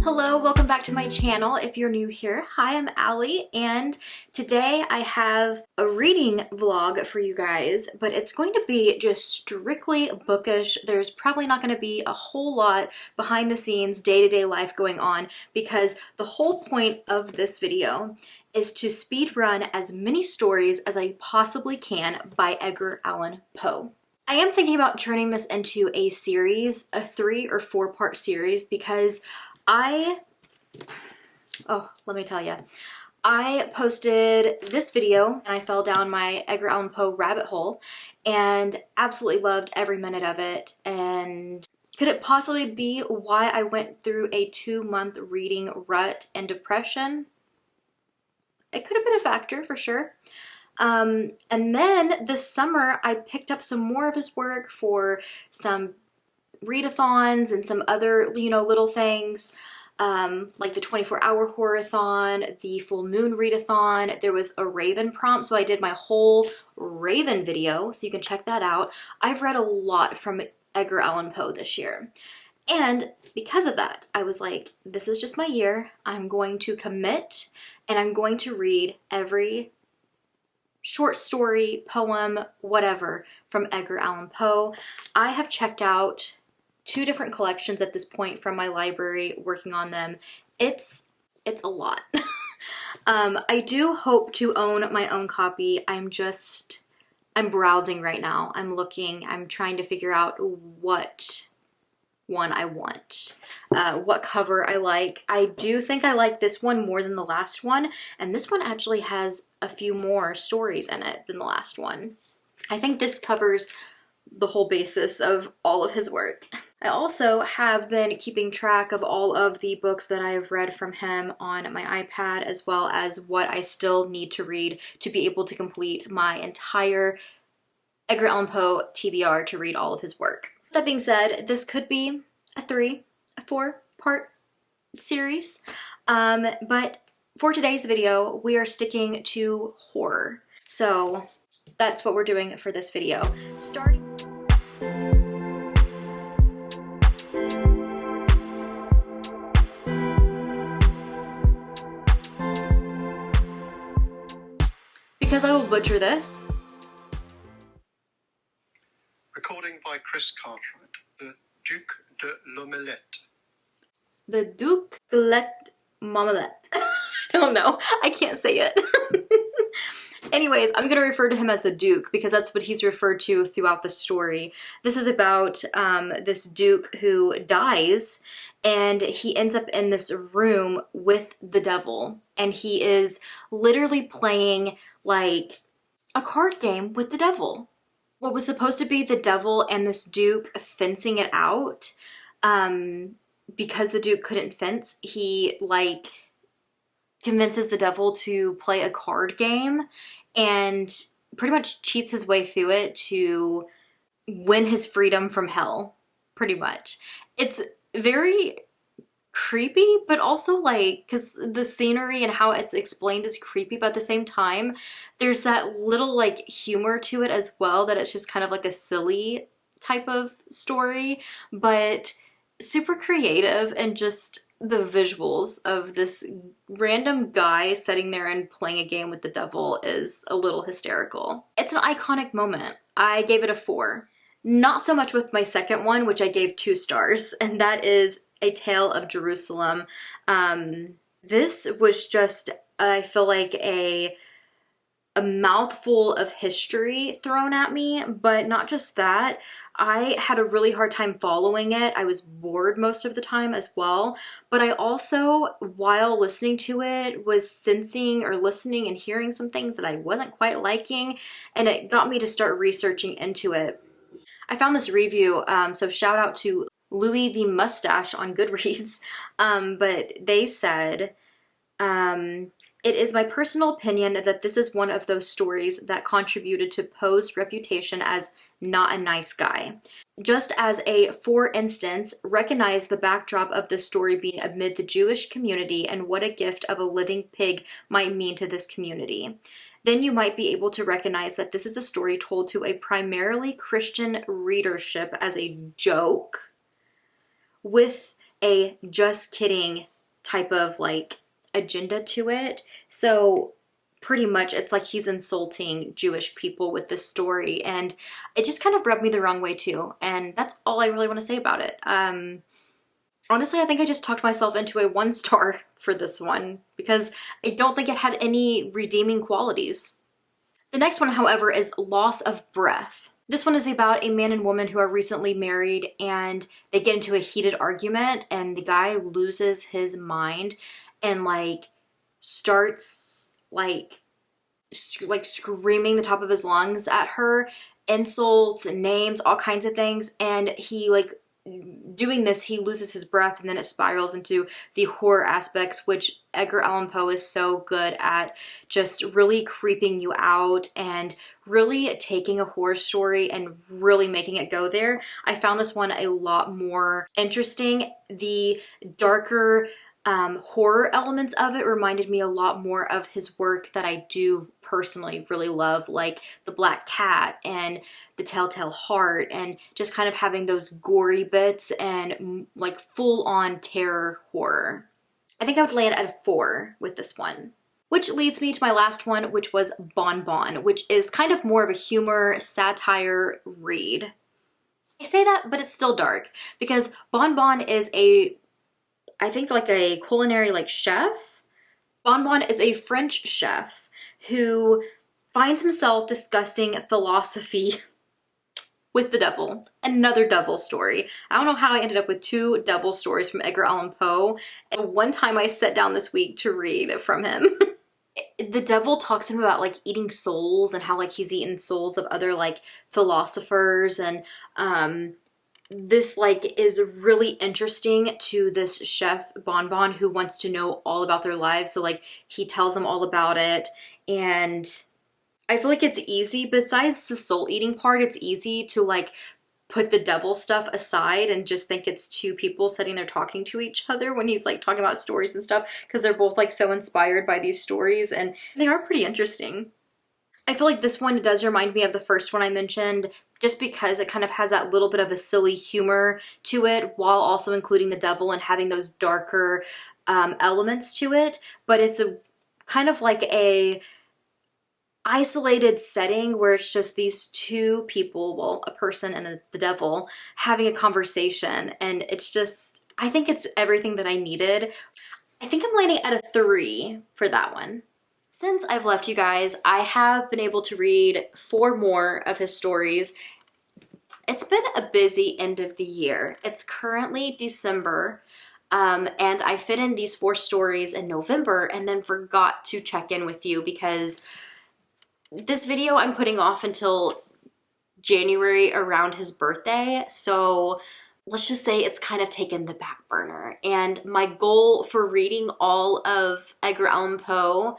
Hello, welcome back to my channel. If you're new here, hi, I'm Allie, and today I have a reading vlog for you guys, but it's going to be just strictly bookish. There's probably not going to be a whole lot behind the scenes, day-to-day life going on, because the whole point of this video is to speed run as many stories as I possibly can by Edgar Allan Poe. I am thinking about turning this into a series, a 3 or 4 part series, because let me tell you, I posted this video and I fell down my Edgar Allan Poe rabbit hole and absolutely loved every minute of it. And could it possibly be why I went through a 2-month reading rut and depression? It could have been a factor for sure. And then this summer I picked up some more of his work for some readathons and some other, little things, like the 24-hour horror-a-thon, the full moon readathon. There was a Raven prompt, so I did my whole Raven video, so you can check that out. I've read a lot from Edgar Allan Poe this year. And because of that, I was like, this is just my year. I'm going to commit and I'm going to read every short story, poem, whatever from Edgar Allan Poe. I have checked out 2 different collections at this point from my library, working on them. It's a lot. I do hope to own my own copy. I'm browsing right now. I'm looking, I'm trying to figure out what one I want, what cover I like. I do think I like this one more than the last one, and this one actually has a few more stories in it than the last one. I think this covers the whole basis of all of his work. I also have been keeping track of all of the books that I have read from him on my iPad, as well as what I still need to read to be able to complete my entire Edgar Allan Poe TBR to read all of his work. That being said, this could be a 3, a 4 part series, but for today's video, we are sticking to horror. So that's what we're doing for this video. Because I will butcher this. Recording by Chris Cartwright, the Duc De L'Omelette. The Duc De L'Omelette. I don't know. I can't say it. Anyways, I'm going to refer to him as the Duke because that's what he's referred to throughout the story. This is about this Duke who dies, and he ends up in this room with the devil, and he is literally playing like a card game with the devil. What was supposed to be the devil and this Duke fencing it out, because the Duke couldn't fence, he convinces the devil to play a card game and pretty much cheats his way through it to win his freedom from hell, pretty much. It's very creepy, but also because the scenery and how it's explained is creepy, but at the same time, there's that little humor to it as well, that it's just kind of like a silly type of story, but super creative, and just the visuals of this random guy sitting there and playing a game with the devil is a little hysterical. It's an iconic moment. I gave it a 4. Not so much with my second one, which I gave 2 stars, and that is A Tale of Jerusalem. This was just, I feel like a mouthful of history thrown at me, but not just that. I had a really hard time following it. I was bored most of the time as well, but I also, while listening to it, was sensing or listening and hearing some things that I wasn't quite liking, and it got me to start researching into it. I found this review, so shout out to Louis the Mustache on Goodreads, but they said, it is my personal opinion that this is one of those stories that contributed to Poe's reputation as not a nice guy. Just as a for instance, recognize the backdrop of this story being amid the Jewish community and what a gift of a living pig might mean to this community. Then you might be able to recognize that this is a story told to a primarily Christian readership as a joke, with a just kidding type of like agenda to it. So pretty much it's like he's insulting Jewish people with this story, and it just kind of rubbed me the wrong way too. And that's all I really want to say about it. Honestly, I think I just talked myself into a 1 star for this one because I don't think it had any redeeming qualities. The next one, however, is Loss of Breath. This one is about a man and woman who are recently married, and they get into a heated argument, and the guy loses his mind and like starts like screaming the top of his lungs at her, insults and names, all kinds of things. And he like doing this, he loses his breath, and then it spirals into the horror aspects, which Edgar Allan Poe is so good at, just really creeping you out and really taking a horror story and really making it go there. I found this one a lot more interesting. The darker horror elements of it reminded me a lot more of his work that I do personally really love, like The Black Cat and The Telltale Heart, and just kind of having those gory bits and like full-on terror horror. I think I would land at a 4 with this one. Which leads me to my last one, which was Bon Bon, which is kind of more of a humor, satire read. I say that, but it's still dark, because Bon Bon is I think like a culinary like chef. Bon Bon is a French chef who finds himself discussing philosophy with the devil. Another devil story. I don't know how I ended up with 2 devil stories from Edgar Allan Poe. And one time I sat down this week to read from him. The devil talks to him about like eating souls and how like he's eaten souls of other like philosophers, and this like is really interesting to this chef Bon Bon who wants to know all about their lives. So like he tells them all about it, and I feel like it's easy, besides the soul eating part, it's easy to like put the devil stuff aside and just think it's 2 people sitting there talking to each other when he's like talking about stories and stuff, because they're both like so inspired by these stories and they are pretty interesting. I feel like this one does remind me of the first one I mentioned, just because it kind of has that little bit of a silly humor to it while also including the devil and having those darker elements to it. But it's a kind of like a isolated setting where it's just these 2 people, well, a person and the devil, having a conversation. And it's just, I think it's everything that I needed. I think I'm landing at a 3 for that one. Since I've left you guys, I have been able to read 4 more of his stories. It's been a busy end of the year. It's currently December, and I fit in these 4 stories in November and then forgot to check in with you because this video I'm putting off until January around his birthday. So let's just say it's kind of taken the back burner. And my goal for reading all of Edgar Allan Poe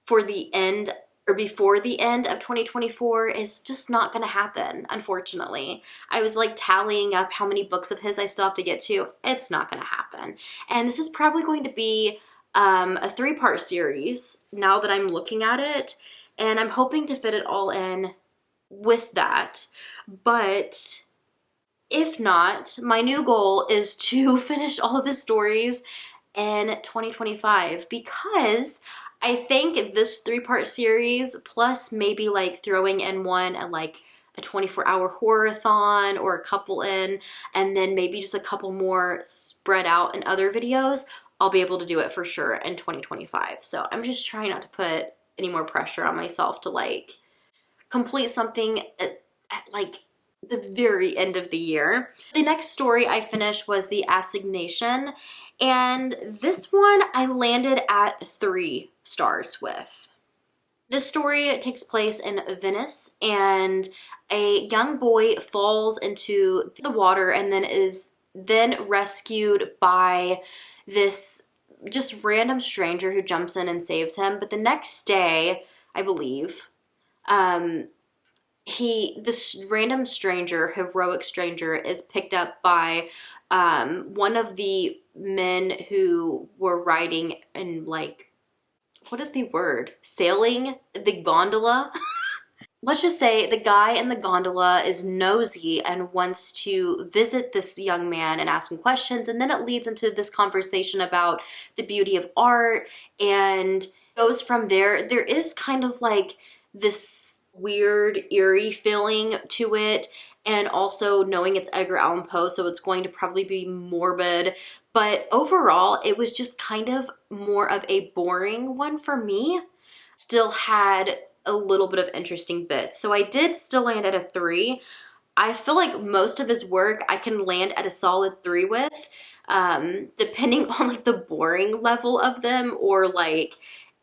for the end or before the end of 2024 is just not going to happen, unfortunately. I was like tallying up how many books of his I still have to get to. It's not going to happen. And this is probably going to be a 3-part series now that I'm looking at it. And I'm hoping to fit it all in with that. But if not, my new goal is to finish all of his stories in 2025, because I think this 3-part series, plus maybe like throwing in one at like a 24-hour horror-a-thon or a couple in, and then maybe just a couple more spread out in other videos, I'll be able to do it for sure in 2025. So I'm just trying not to put any more pressure on myself to like complete something at like the very end of the year. The next story I finished was the Assignation, and this one I landed at 3 stars with. This story takes place in Venice, and a young boy falls into the water and then is then rescued by this just random stranger who jumps in and saves him. But the next day, I believe, this random stranger, heroic stranger, is picked up by one of the men who were riding and like, what is the word? Sailing the gondola let's just say the guy in the gondola is nosy and wants to visit this young man and ask him questions, and then it leads into this conversation about the beauty of art and goes from there. There is kind of like this weird, eerie feeling to it, and also knowing it's Edgar Allan Poe, so it's going to probably be morbid. But overall, it was just kind of more of a boring one for me. Still had a little bit of interesting bits. So I did still land at a 3. I feel like most of his work I can land at a solid 3 with, depending on like the boring level of them, or like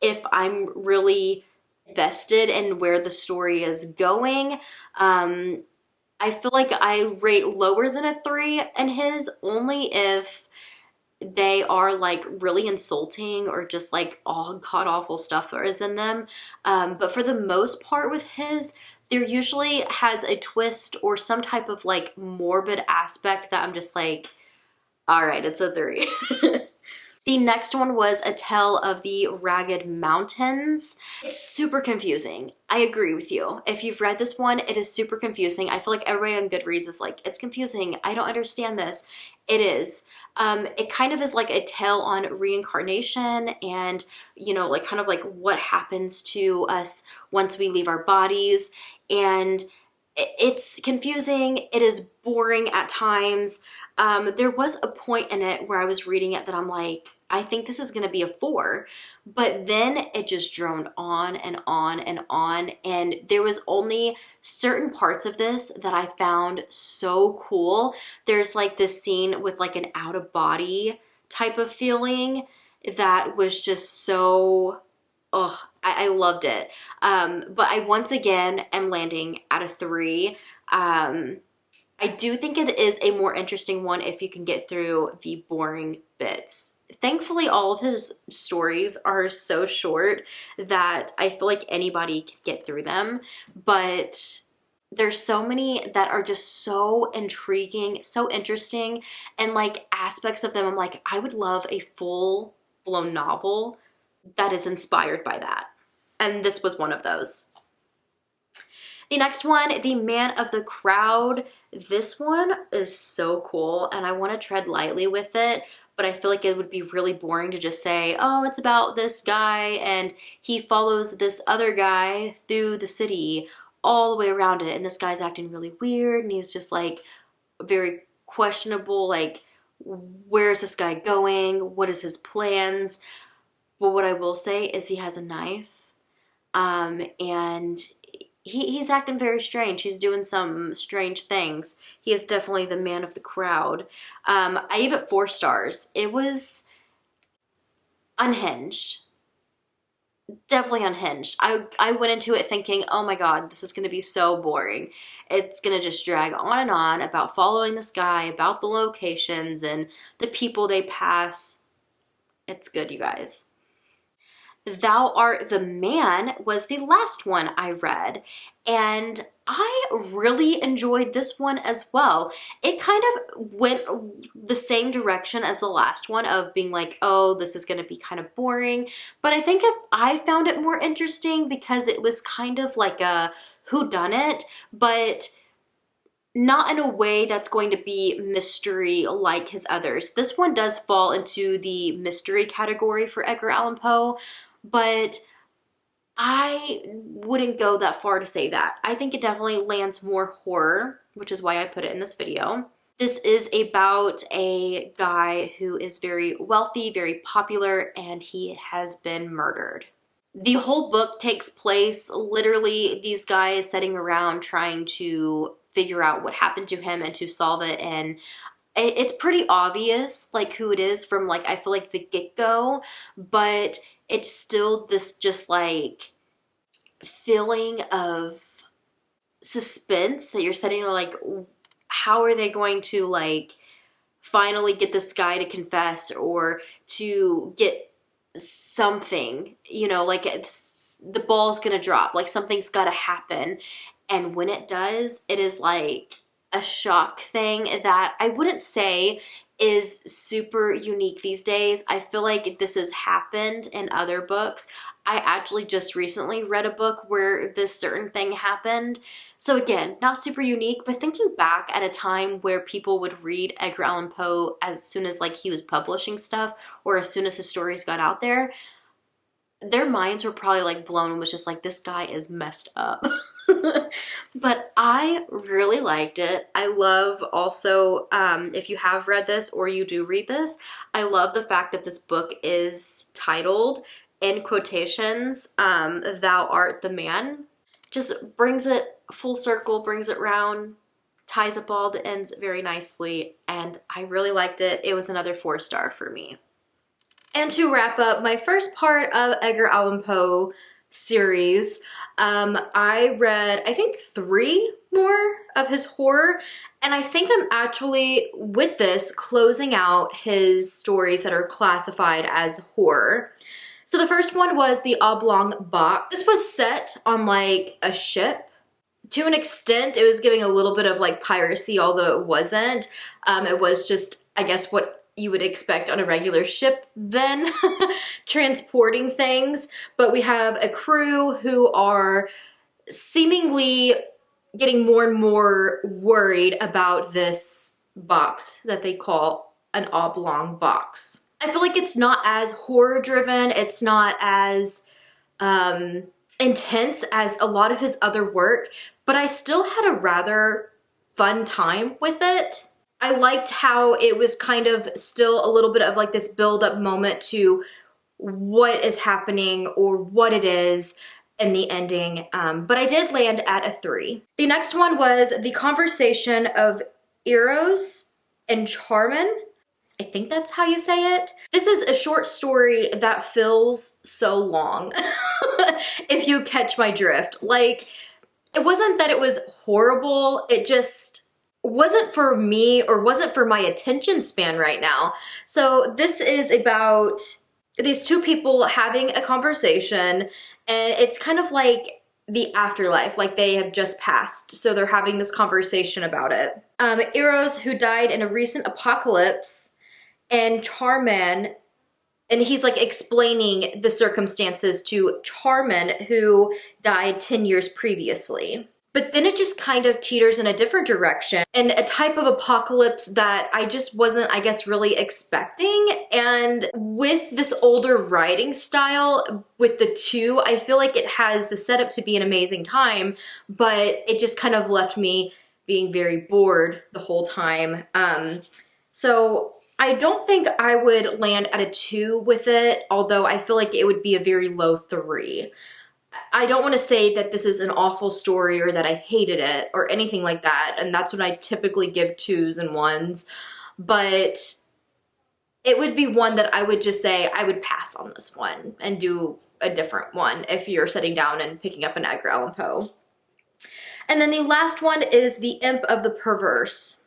if I'm really invested in where the story is going. I feel like I rate lower than a 3 in his only if they are like really insulting or just like all god awful stuff that is in them. But for the most part with his, there usually has a twist or some type of like morbid aspect that I'm just like, all right, it's a 3. The next one was A Tale of the Ragged Mountains. It's super confusing. I agree with you. If you've read this one, it is super confusing. I feel like everybody on Goodreads is like, it's confusing. I don't understand this. It is. It kind of is like a tale on reincarnation and, you know, like kind of like what happens to us once we leave our bodies. And it's confusing. It is boring at times. There was a point in it where I was reading it that I'm like, I think this is going to be a 4, but then it just droned on and on and on. And there was only certain parts of this that I found so cool. There's like this scene with like an out of body type of feeling that was just so, oh, I loved it. But I once again am landing at a 3. I do think it is a more interesting one if you can get through the boring bits. Thankfully, all of his stories are so short that I feel like anybody could get through them, but there's so many that are just so intriguing, so interesting, and like aspects of them, I'm like, I would love a full-blown novel that is inspired by that. And this was one of those. The next one, The Man of the Crowd. This one is so cool and I want to tread lightly with it, but I feel like it would be really boring to just say, oh, it's about this guy and he follows this other guy through the city all the way around it, and this guy's acting really weird and he's just like very questionable, like where is this guy going? What is his plans? But what I will say is he has a knife, and he's acting very strange. He's doing some strange things. He is definitely the man of the crowd. I gave it 4 stars. It was unhinged. Definitely unhinged. I went into it thinking, oh my god, this is going to be so boring. It's going to just drag on and on about following this guy, about the locations and the people they pass. It's good, you guys. Thou Art the Man was the last one I read, and I really enjoyed this one as well. It kind of went the same direction as the last one of being like, oh, this is going to be kind of boring, but I think I found it more interesting because it was kind of like a whodunit, but not in a way that's going to be mystery like his others. This one does fall into the mystery category for Edgar Allan Poe, but I wouldn't go that far to say that. I think it definitely lands more horror, which is why I put it in this video. This is about a guy who is very wealthy, very popular, and he has been murdered. The whole book takes place literally these guys sitting around trying to figure out what happened to him and to solve it, and it's pretty obvious like who it is from like I feel like the get-go, but it's still this just like feeling of suspense that you're setting, like how are they going to like finally get this guy to confess or to get something, you know, like the ball's gonna drop, like something's gotta happen, and when it does, it is like a shock thing that I wouldn't say is super unique these days. I feel like this has happened in other books. I actually just recently read a book where this certain thing happened. So again, not super unique, but thinking back at a time where people would read Edgar Allan Poe as soon as like he was publishing stuff or as soon as his stories got out there, their minds were probably like blown and was just like, this guy is messed up. But I really liked it. I love also, if you have read this or you do read this, I love the fact that this book is titled, in quotations, Thou Art the Man. Just brings it full circle, brings it round, ties up all the ends very nicely, and I really liked it. It was another 4-star for me. And to wrap up my first part of Edgar Allan Poe series, I read, I think, 3 more of his horror, and I think I'm actually, with this, closing out his stories that are classified as horror. So the first one was the Oblong Box. This was set on like a ship. To an extent, it was giving a little bit of like piracy, although it wasn't. It was just, I guess, what you would expect on a regular ship then, transporting things. But we have a crew who are seemingly getting more and more worried about this box that they call an oblong box. I feel like it's not as horror driven, it's not as intense as a lot of his other work, but I still had a rather fun time with it. I liked how it was kind of still a little bit of like this build-up moment to what is happening or what it is in the ending, but I did land at a 3. The next one was The Conversation of Eiros and Charmion. I think that's how you say it. This is a short story that feels so long, if you catch my drift. Like, it wasn't that it was horrible, it just wasn't for me or wasn't for my attention span right now. So this is about these 2 people having a conversation, and it's kind of like the afterlife, like they have just passed. So they're having this conversation about it. Eiros, who died in a recent apocalypse, and Charmion, and he's like explaining the circumstances to Charmion, who died 10 years previously. But then it just kind of teeters in a different direction, and a type of apocalypse that I just wasn't, I guess, really expecting. And with this older writing style, with the 2, I feel like it has the setup to be an amazing time, but it just kind of left me being very bored the whole time. So I don't think I would land at a 2 with it, although I feel like it would be a very low 3. I don't want to say that this is an awful story or that I hated it or anything like that, and that's when I typically give 2s and 1s, but it would be one that I would just say I would pass on this one and do a different one if you're sitting down and picking up an Edgar Allan Poe. And then the last one is The Imp of the Perverse.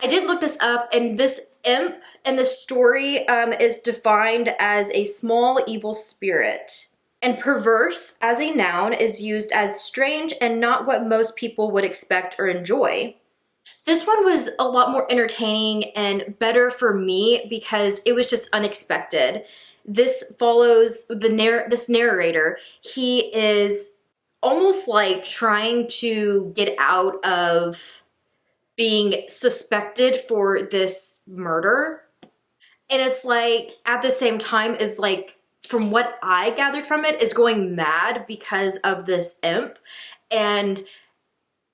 I did look this up, and this imp in the story is defined as a small evil spirit. And perverse as a noun is used as strange and not what most people would expect or enjoy. This one was a lot more entertaining and better for me because it was just unexpected. This follows this narrator. He is almost like trying to get out of being suspected for this murder. And it's like, at the same time, is like, from what I gathered from it, is going mad because of this imp. And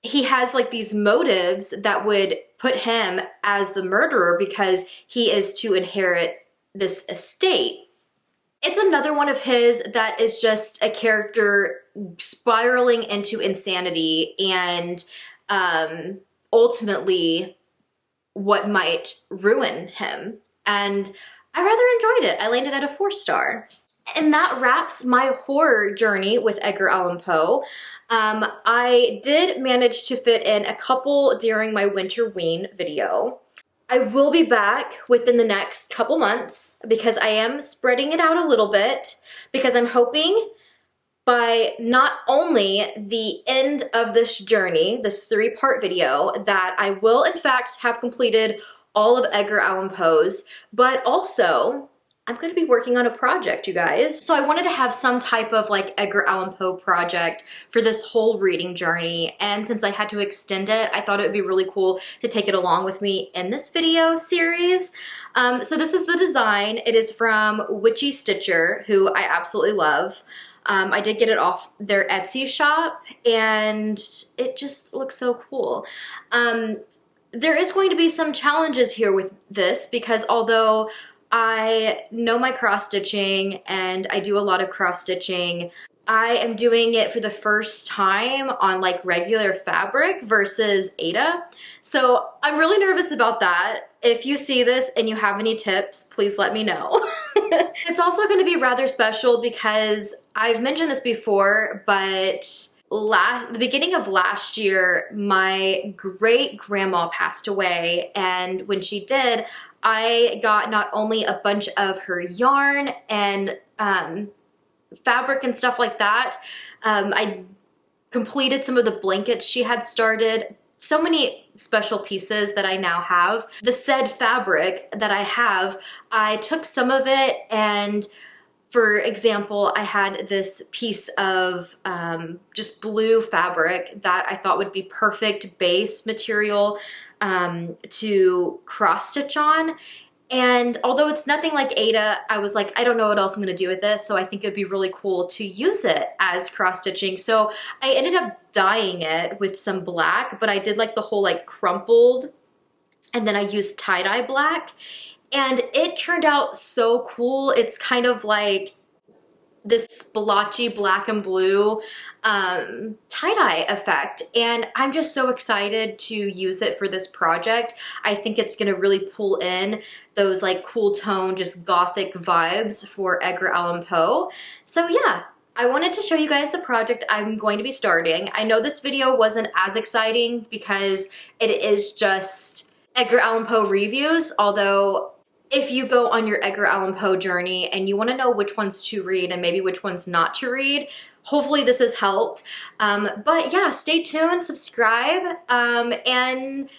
he has like these motives that would put him as the murderer because he is to inherit this estate. It's another one of his that is just a character spiraling into insanity and ultimately what might ruin him. And I rather enjoyed it. I landed at a 4-star. And that wraps my horror journey with Edgar Allan Poe. I did manage to fit in a couple during my winter ween video. I will be back within the next couple months because I am spreading it out a little bit because I'm hoping by not only the end of this journey, this 3-part video, that I will in fact have completed all of Edgar Allan Poe's, but also I'm gonna be working on a project, you guys. So I wanted to have some type of like Edgar Allan Poe project for this whole reading journey. And since I had to extend it, I thought it would be really cool to take it along with me in this video series. So this is the design. It is from Witchy Stitcher, who I absolutely love. I did get it off their Etsy shop and it just looks so cool. There is going to be some challenges here with this because although I know my cross stitching and I do a lot of cross stitching, I am doing it for the first time on like regular fabric versus Aida. So I'm really nervous about that. If you see this and you have any tips, please let me know. It's also going to be rather special because I've mentioned this before, but the beginning of last year, my great grandma passed away, and when she did, I got not only a bunch of her yarn and fabric and stuff like that, I completed some of the blankets she had started. So many special pieces that I now have. The said fabric that I have, I took some of it and for example, I had this piece of just blue fabric that I thought would be perfect base material to cross stitch on. And although it's nothing like Aida, I was like, I don't know what else I'm gonna do with this, so I think it'd be really cool to use it as cross stitching. So I ended up dyeing it with some black, but I did like the whole like crumpled, and then I used tie-dye black. And it turned out so cool. It's kind of like this splotchy black and blue tie-dye effect. And I'm just so excited to use it for this project. I think it's gonna really pull in those like cool tone, just gothic vibes for Edgar Allan Poe. So yeah, I wanted to show you guys the project I'm going to be starting. I know this video wasn't as exciting because it is just Edgar Allan Poe reviews, although if you go on your Edgar Allan Poe journey and you want to know which ones to read and maybe which ones not to read, hopefully this has helped. But yeah, stay tuned, subscribe, and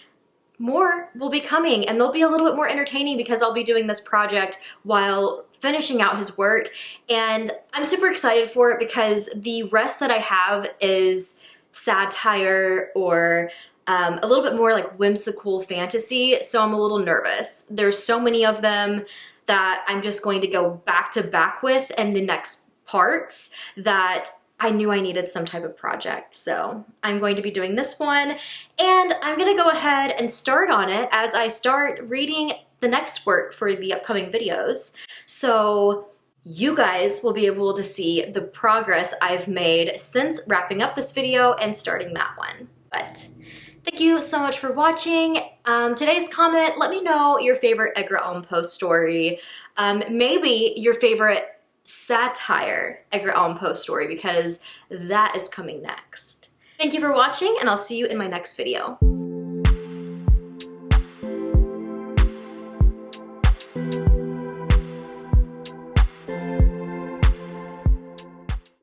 more will be coming, and they'll be a little bit more entertaining because I'll be doing this project while finishing out his work, and I'm super excited for it because the rest that I have is satire or a little bit more like whimsical fantasy, so I'm a little nervous. There's so many of them that I'm just going to go back to back with in the next parts that I knew I needed some type of project. So I'm going to be doing this one, and I'm gonna go ahead and start on it as I start reading the next work for the upcoming videos. So you guys will be able to see the progress I've made since wrapping up this video and starting that one. But thank you so much for watching. Today's comment, let me know your favorite Edgar Allan Poe story. Maybe your favorite satire Edgar Allan Poe story, because that is coming next. Thank you for watching, and I'll see you in my next video.